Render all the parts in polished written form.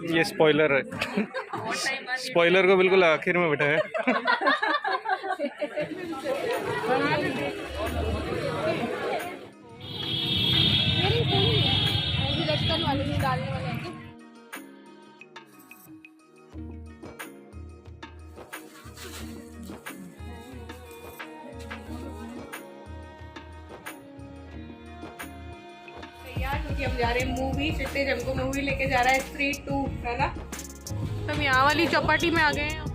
ये स्पॉइलर है। स्पॉइलर को बिल्कुल आखिर में बैठा है। क्योंकि हम जा रहे हैं मूवी, चिट्टे हमको मूवी लेके जा रहा है स्त्री 2, है ना। तो हम यहाँ वाली चौपाटी में आ गए हैं।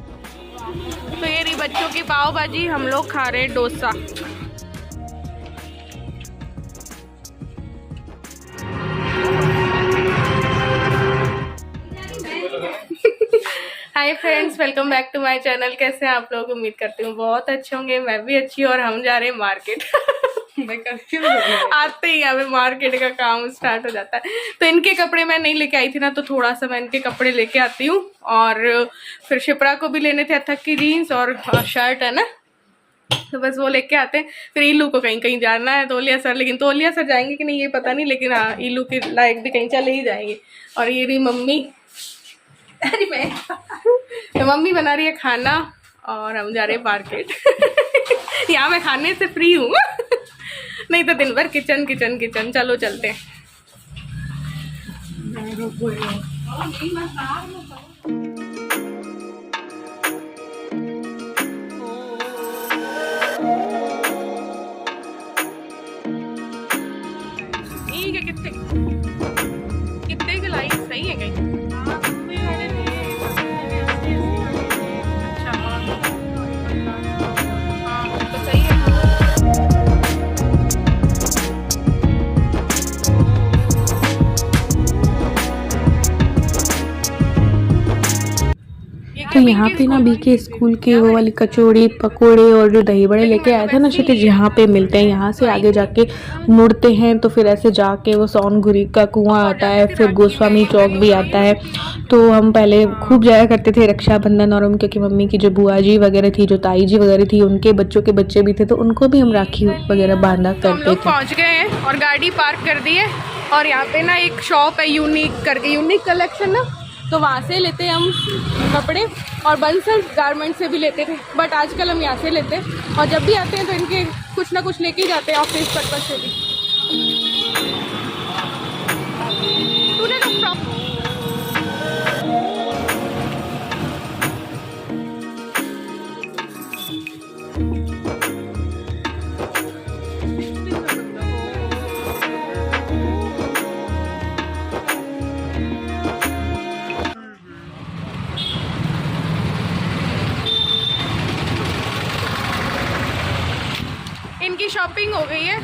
तो ये रही बच्चों की पाव भाजी, हम लोग खा रहे हैं dosa. Hi friends, welcome back to my channel. कैसे हैं आप लोग? उम्मीद करती हूँ बहुत अच्छे होंगे। मैं भी अच्छी हूँ और हम जा रहे हैं मार्केट। आते ही यहाँ पे मार्केट का काम स्टार्ट हो जाता है। तो इनके कपड़े मैं नहीं लेके आई थी ना, तो थोड़ा सा मैं इनके कपड़े लेके आती हूँ। और फिर शिप्रा को भी लेने थे अथक की जीन्स और शर्ट, है ना। तो बस वो लेके आते हैं। फिर ईलू को कहीं कहीं जाना है, तोलिया सर, लेकिन तोलिया सर जाएंगे कि नहीं ये पता नहीं, लेकिन हाँ ईलू के लायक भी कहीं चले ही जाएंगे। और ये रही मम्मी, अरे मैं तो मम्मी बना रही है खाना और हम जा रहे हैं मार्केट। यहाँ मैं खाने से फ्री हूँ। नहीं तो दिन भर किचन किचन किचन। चलो चलते हैं। ठीक है, कितने कितने की लाई? सही है कहीं? अच्छा हाँ तो सही है। तो यहाँ पे ना बीके स्कूल के वो वाली कचौड़ी पकोड़े और जो दही बड़े लेके आए थे ना क्षितिज, यहाँ पे मिलते हैं। यहाँ से आगे जाके मुड़ते हैं तो फिर ऐसे जाके वो सोनगुरी का कुआं आता है, फिर गोस्वामी चौक भी आता है। तो हम पहले खूब जाया करते थे रक्षाबंधन, और क्योंकि मम्मी की जो बुआ जी वगैरह थी, जो ताई जी वगैरह थी, उनके बच्चों के बच्चे भी थे, तो उनको भी हम राखी वगैरह बांधा करते थे। पहुँच गए हैं और गाड़ी पार्क कर दी है। और यहाँ पे ना एक शॉप है यूनिक करके, यूनिक कलेक्शन ना, तो वहाँ से लेते हैं हम कपड़े। और बंसल गारमेंट से भी लेते थे, बट आजकल हम यहाँ से लेते हैं। और जब भी आते हैं तो इनके कुछ ना कुछ लेके ही जाते हैं ऑफिस पर्पज से भी। तूने तो फ्रॉक इनकी शॉपिंग हो गई है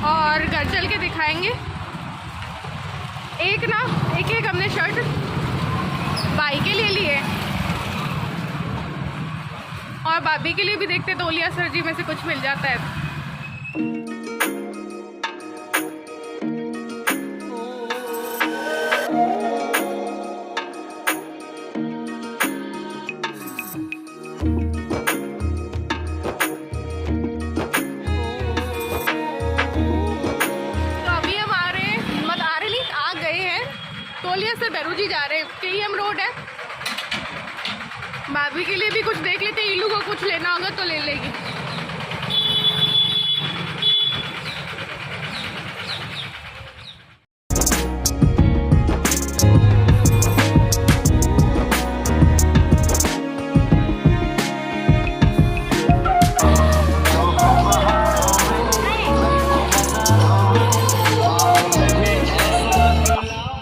और घर चल के दिखाएंगे। एक ना एक हमने शर्ट भाई के लिए लिए और भाभी के लिए भी देखते तो ओलिया सर जी में से कुछ मिल जाता है। तोलिया से भैरू जी जा रहे हैं, KM रोड है। भाभी के लिए भी कुछ देख लेते, इलू को कुछ लेना होगा तो ले लेगी।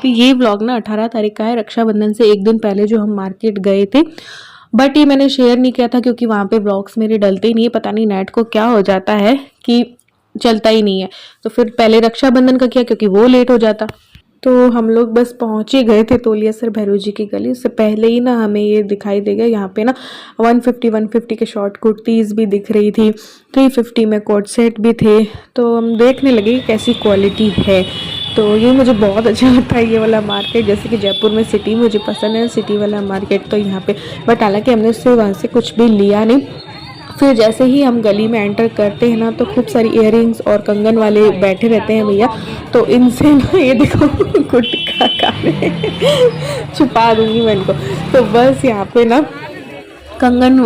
तो ये व्लॉग ना 18 तारीख का है, रक्षाबंधन से एक दिन पहले जो हम मार्केट गए थे। बट ये मैंने शेयर नहीं किया था क्योंकि वहाँ पे व्लॉग्स मेरे डलते ही नहीं है। पता नहीं नेट को क्या हो जाता है कि चलता ही नहीं है। तो फिर पहले रक्षाबंधन का किया क्योंकि वो लेट हो जाता। तो हम लोग बस पहुँच ही गए थे तोलिया सर भैरू जी की गली। उससे पहले ही ना हमें ये दिखाई देगा, यहाँ पे ना 150 के शॉर्ट कुर्तीज़ भी दिख रही थी, 350 में कोट सेट भी थे। तो हम देखने लगे कि कैसी क्वालिटी है। तो ये मुझे बहुत अच्छा लगता है ये वाला मार्केट। जैसे कि जयपुर में सिटी मुझे पसंद है, सिटी वाला मार्केट तो यहाँ पे। बट हालांकि हमने उससे वहाँ से कुछ भी लिया नहीं। फिर जैसे ही हम गली में एंटर करते हैं ना तो खूब सारी इयररिंग्स और कंगन वाले बैठे रहते हैं भैया। तो इनसे ना ये देखो गुटखा खा रहे छुपा दूंगी मैं इनको। तो बस यहाँ पे ना कंगन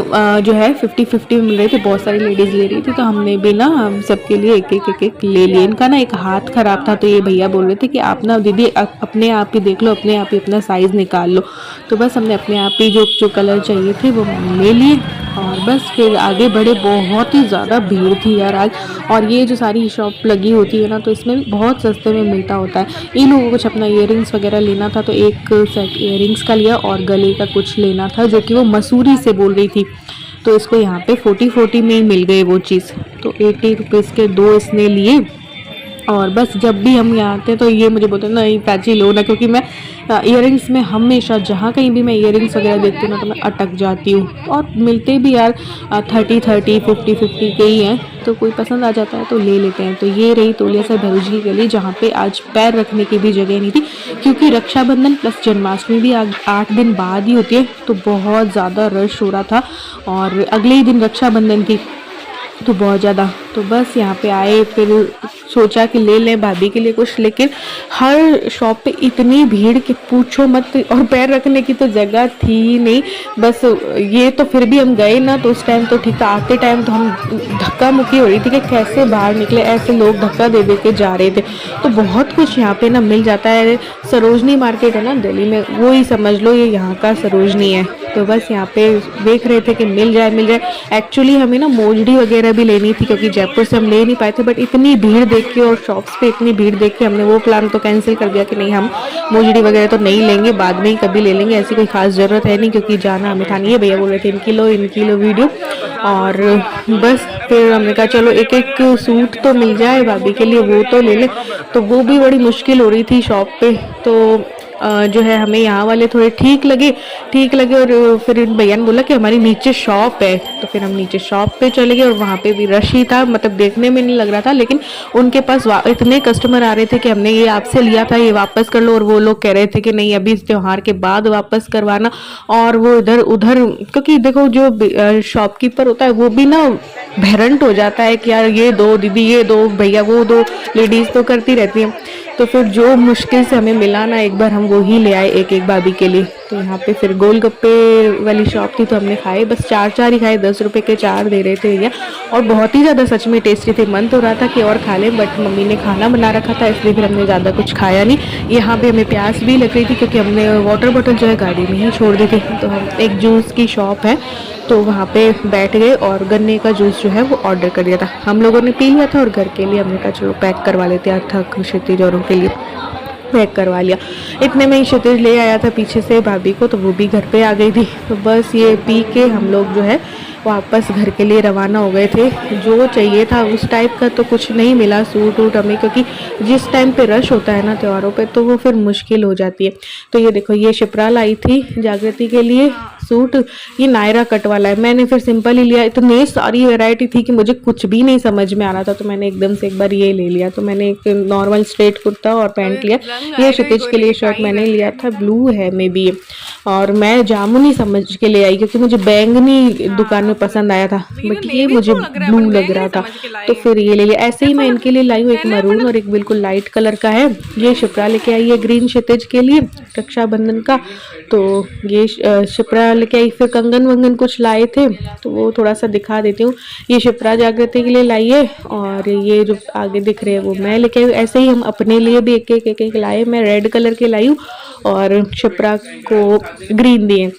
जो है 50-50 में मिल रही थी, बहुत सारी लेडीज़ ले रही थी, तो हमने भी ना हम सबके लिए एक ले लिए। इनका ना एक हाथ ख़राब था तो ये भैया बोल रहे थे कि आप ना दीदी अपने आप ही देख लो, अपने आप ही अपना साइज़ निकाल लो। तो बस हमने अपने आप ही जो कलर चाहिए थे वो मैंने ले लिए और बस फिर आगे बढ़े। बहुत ही ज़्यादा भीड़ थी यार आज। और ये जो सारी शॉप लगी होती है ना तो इसमें बहुत सस्ते में मिलता होता है। इन लोगों को कुछ अपना इयररिंग्स वगैरह लेना था तो एक सेट इयररिंग्स का लिया और गले का कुछ लेना था जो कि वो मसूरी से बोल रही थी। तो इसको यहाँ पे 40-40 में ही मिल गए वो चीज़। तो 80 रुपीज़ के 2 इसने लिए। और बस जब भी हम यहाँ आते हैं तो ये मुझे बोलते हैं नहीं पैची लो ना, क्योंकि मैं इयररिंग्स में हमेशा जहाँ कहीं भी मैं इयररिंग्स वगैरह देखती हूँ ना तो मैं अटक जाती हूँ। और मिलते भी यार 30-30 50-50 के ही हैं, तो कोई पसंद आ जाता है तो ले लेते हैं। तो ये रही तोलिया से भरूच की गली जहाँ पे आज पैर रखने की भी जगह नहीं थी, क्योंकि रक्षाबंधन प्लस जन्माष्टमी भी 8 दिन बाद ही होती है, तो बहुत ज़्यादा रश हो रहा था। और अगले ही दिन रक्षाबंधन थी तो बहुत ज़्यादा। तो बस यहाँ पे आए, फिर सोचा कि ले लें भाभी के लिए कुछ, लेकिन हर शॉप पे इतनी भीड़ कि पूछो मत। और पैर रखने की तो जगह थी ही नहीं। बस ये तो फिर भी हम गए ना तो उस टाइम तो ठीक था, आते टाइम तो हम धक्का मुक्की हो रही थी कि कैसे बाहर निकले, ऐसे लोग धक्का दे दे के जा रहे थे। तो बहुत कुछ यहाँ पे ना मिल जाता है। सरोजनी मार्केट है ना दिल्ली में, वो ही समझ लो ये यहाँ का सरोजनी है। तो बस यहाँ पे देख रहे थे कि मिल जाए। एक्चुअली हमें ना मोजड़ी वगैरह भी लेनी थी क्योंकि जयपुर से हम ले नहीं पाए थे, बट इतनी भीड़ देख के और शॉप्स पे इतनी भीड़ देख के हमने वो प्लान तो कैंसिल कर दिया कि नहीं, हम मोजड़ी वगैरह तो नहीं लेंगे, बाद में ही कभी ले लेंगे, ऐसी कोई खास ज़रूरत है नहीं क्योंकि जाना हमें था नहीं। ये भैया बोल रहे थे इनकी लो वीडियो। और बस फिर हमने कहा चलो एक सूट तो मिल जाए भाभी के लिए, वो तो ले ले। तो वो भी बड़ी मुश्किल हो रही थी शॉप पे। तो जो है हमें यहाँ वाले थोड़े ठीक लगे। और फिर इन भैया ने बोला कि हमारी नीचे शॉप है, तो फिर हम नीचे शॉप पे चले गए और वहाँ पे भी रश ही था, मतलब देखने में नहीं लग रहा था, लेकिन उनके पास इतने कस्टमर आ रहे थे कि हमने ये आपसे लिया था ये वापस कर लो, और वो लोग कह रहे थे कि नहीं अभी इस त्योहार के बाद वापस करवाना। और वो इधर उधर, क्योंकि देखो जो शॉपकीपर होता है वो भी ना भैरंट हो जाता है कि यार ये दो दीदी, ये दो भैया, वो दो लेडीज़ तो करती रहती हैं। तो फिर जो मुश्किल से हमें मिला ना एक बार, हम वो ही ले आए एक भाभी के लिए। तो यहाँ पे फिर गोलगप्पे वाली शॉप थी तो हमने खाए, बस 4 ही खाए, 10 रुपए के 4 दे रहे थे भैया, और बहुत ही ज़्यादा सच में टेस्टी थे। मन तो रहा था कि और खा लें, बट मम्मी ने खाना बना रखा था इसलिए फिर हमने ज़्यादा कुछ खाया नहीं। यहाँ पे हमें प्यास भी लग रही थी क्योंकि हमने वाटर बॉटल जो है गाड़ी में ही छोड़ दी थी। तो हम एक जूस की शॉप है तो वहाँ पे बैठ गए और गन्ने का जूस जो है वो ऑर्डर कर दिया था। हम लोगों ने पी लिया था और घर के लिए हमने कहा चलो पैक करवा लेते हैं, थक क्षितिज औरों के लिए पैक करवा लिया। इतने में ही क्षितिज ले आया था पीछे से भाभी को, तो वो भी घर पे आ गई थी। तो बस ये पी के हम लोग जो है वापस घर के लिए रवाना हो गए थे। जो चाहिए था उस टाइप का तो कुछ नहीं मिला सूट वूट हमें, क्योंकि जिस टाइम पे रश होता है ना त्योहारों पे तो वो फिर मुश्किल हो जाती है। तो ये देखो ये शिप्रा लाई थी जागृति के लिए सूट, ये नायरा कट वाला है। मैंने फिर सिंपल ही लिया, इतनी सारी वैरायटी थी कि मुझे कुछ भी नहीं समझ में आ रहा था, तो मैंने एकदम से एक बार ये ले लिया। तो मैंने एक नॉर्मल स्ट्रेट कुर्ता और पैंट लिया। ये क्षितिज के लिए शर्ट मैंने लिया था, ब्लू है मे बी, और मैं जामुनी समझ के ले आई क्योंकि मुझे बैंगनी दुकान में पसंद आया था, बट ये मुझे ब्लू लग रहा था तो फिर ये ले लिया। ऐसे ही मैं इनके लिए लाई हूँ एक मरून और एक बिल्कुल लाइट कलर का है। ये शिप्रा लेके आई है ग्रीन क्षितिज के लिए रक्षाबंधन का, तो ये शिप्रा लेके आई। फिर कंगन वंगन कुछ लाए थे तो वो थोड़ा सा दिखा देती हूँ। ये शिप्रा जागृति के लिए लाई है और ये जो आगे दिख रहे हैं वो मैं लेके आई हूँ। ऐसे ही हम अपने लिए भी एक लाए। मैं रेड कलर के लाई हूँ और शिप्रा को ग्रीन दिए।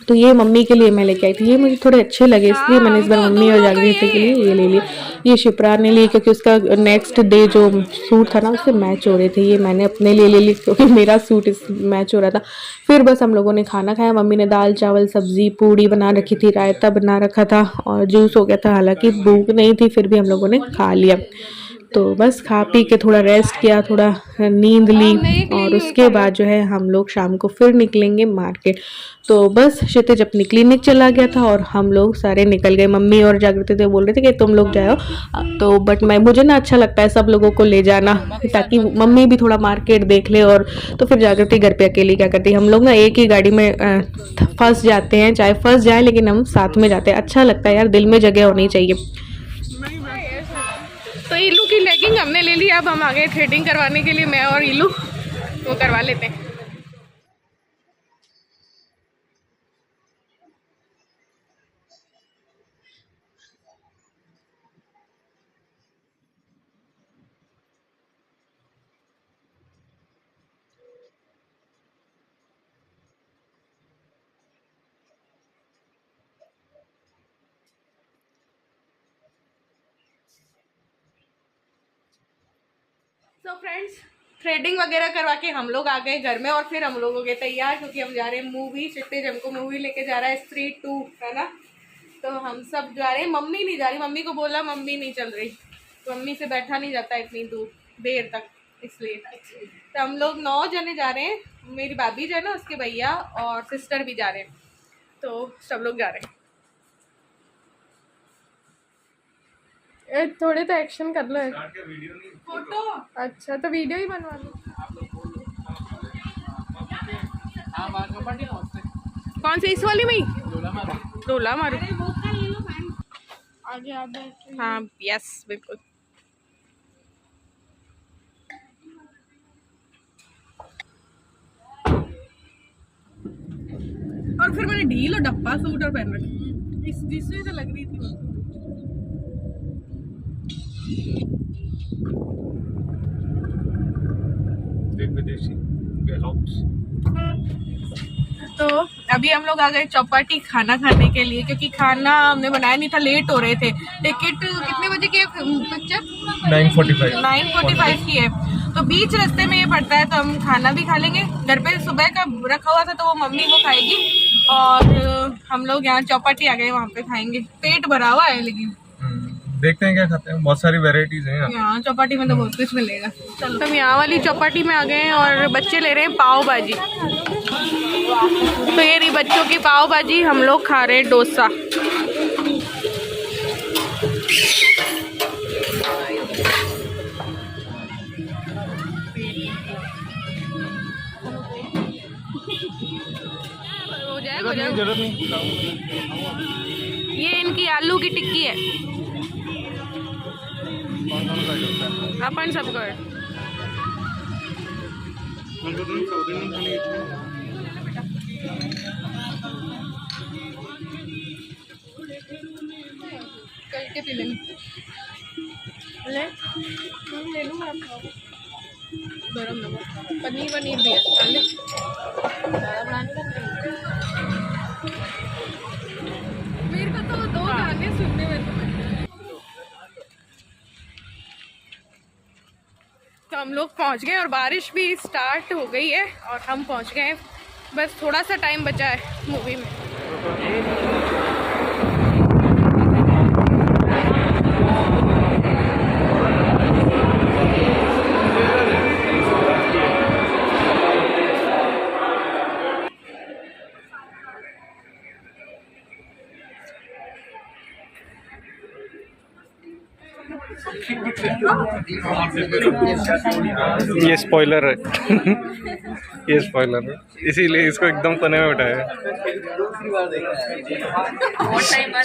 तो ये मम्मी के लिए मैं लेके आई थी, ये मुझे थोड़े अच्छे लगे इसलिए मैंने इस बार मम्मी और जागृति के लिए ये ले लिए। ये शिप्रा ने लिए क्योंकि उसका नेक्स्ट डे जो सूट था ना उससे मैच हो रहे थे। ये मैंने अपने लिए ले ली क्योंकि मेरा सूट इस मैच हो रहा था। फिर बस हम लोगों ने खाना खाया। मम्मी ने दाल चावल सब्जी पूड़ी बना रखी थी, रायता बना रखा था और जूस हो गया था। हालांकि भूख नहीं थी फिर भी हम लोगों ने खा लिया। तो बस खा पी के थोड़ा रेस्ट किया, थोड़ा नींद ली और उसके बाद जो है हम लोग शाम को फिर निकलेंगे मार्केट। तो बस क्षितिज अपनी क्लिनिक चला गया था और हम लोग सारे निकल गए। मम्मी और जागृति थे बोल रहे थे कि तुम लोग जाओ, तो बट मुझे ना अच्छा लगता है सब लोगों को ले जाना, ताकि मम्मी भी थोड़ा मार्केट देख ले। और तो फिर जागृति घर पे अकेली क्या करती है, हम लोग ना एक ही गाड़ी में फंस जाते हैं, चाहे फंस जाए लेकिन हम साथ में जाते हैं। अच्छा लगता है यार, दिल में जगह होनी चाहिए। तो इलू की लेगिंग हमने ले ली, अब हम आ गए थ्रेडिंग करवाने के लिए, मैं और इलू वो करवा लेते हैं। तो फ्रेंड्स, थ्रेडिंग वगैरह करवा के हम लोग आ गए घर में और फिर हम लोग हो गए तैयार, क्योंकि हम जा रहे हैं मूवी। क्षितिज हमको मूवी लेके जा रहा है स्त्री 2, है ना। तो हम सब जा रहे हैं, मम्मी नहीं जा रही, मम्मी को बोला मम्मी नहीं चल रही, तो मम्मी से बैठा नहीं जाता इतनी दूर देर तक, इसलिए। तो हम लोग 9 जने जा रहे हैं, मेरी भाभी जो है ना उसके भैया और सिस्टर भी जा रहे हैं, तो सब लोग जा रहे हैं। थोड़े तो एक्शन कर लो, फोटो। अच्छा तो वीडियो ही बनवा लो। कौन सी, इस वाली में डोला मारू आगे आप बैठ। हाँ यस बिल्कुल। और फिर मैंने ढील और डब्बा सूट और पहन रखी, इस जिसमें से लग रही थी। विदेशी गैलॉप्स। तो अभी हम लोग आ गए चौपाटी खाना खाने के लिए, क्योंकि खाना हमने बनाया नहीं था, लेट हो रहे थे। टिकट कितने बजे की है पिक्चर? 9:45 की है। तो बीच रास्ते में ये पड़ता है, तो हम खाना भी खा लेंगे। घर पे सुबह का रखा हुआ था तो वो मम्मी वो खाएगी, और हम लोग यहाँ चौपाटी आ गए, वहाँ पे खाएंगे। पेट भरा हुआ है, लेकिन देखते हैं क्या खाते हैं, बहुत सारी वैरायटीज हैं यहाँ चौपाटी में, तो बहुत कुछ मिलेगा। चलो तो हम यहाँ वाली चौपाटी में आ गए हैं और बच्चे ले रहे हैं पाव भाजी। तो ये रही बच्चों की पाव भाजी, हम लोग खा रहे हैं डोसा। हो जाएगा, जरूरत नहीं। ये इनकी आलू की टिक्की है, अपन सब कर। करके पी लेंगे, ले लूँगा। गरम नमक, पनीर वनीर भी है, मेरे को तो 2 गाने सुनने में। तो हम लोग पहुंच गए और बारिश भी स्टार्ट हो गई है और हम पहुंच गए हैं। बस थोड़ा सा टाइम बचा है मूवी में। ये स्पॉइलर है। ये स्पॉइलर है, इसीलिए इसको एकदम कोने में बिठाया है।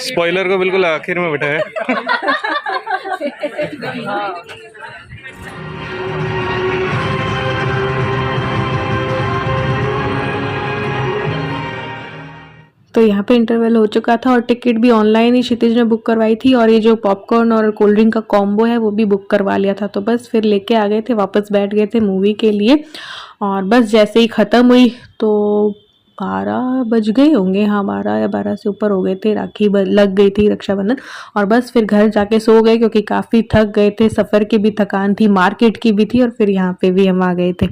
स्पॉइलर को बिल्कुल आखिर में बिठाया है। तो यहाँ पे इंटरवल हो चुका था और टिकट भी ऑनलाइन ही क्षितिज ने बुक करवाई थी, और ये जो पॉपकॉर्न और कोल्ड ड्रिंक का कॉम्बो है वो भी बुक करवा लिया था। तो बस फिर लेके आ गए थे, वापस बैठ गए थे मूवी के लिए। और बस जैसे ही ख़त्म हुई तो 12 बज गए होंगे, हाँ 12 या 12 से ऊपर हो गए थे, राखी लग गई थी, रक्षाबंधन। और बस फिर घर जाके सो गए, क्योंकि काफ़ी थक गए थे, सफ़र की भी थकान थी, मार्केट की भी थी, और फिर यहाँ पे भी हम आ गए थे।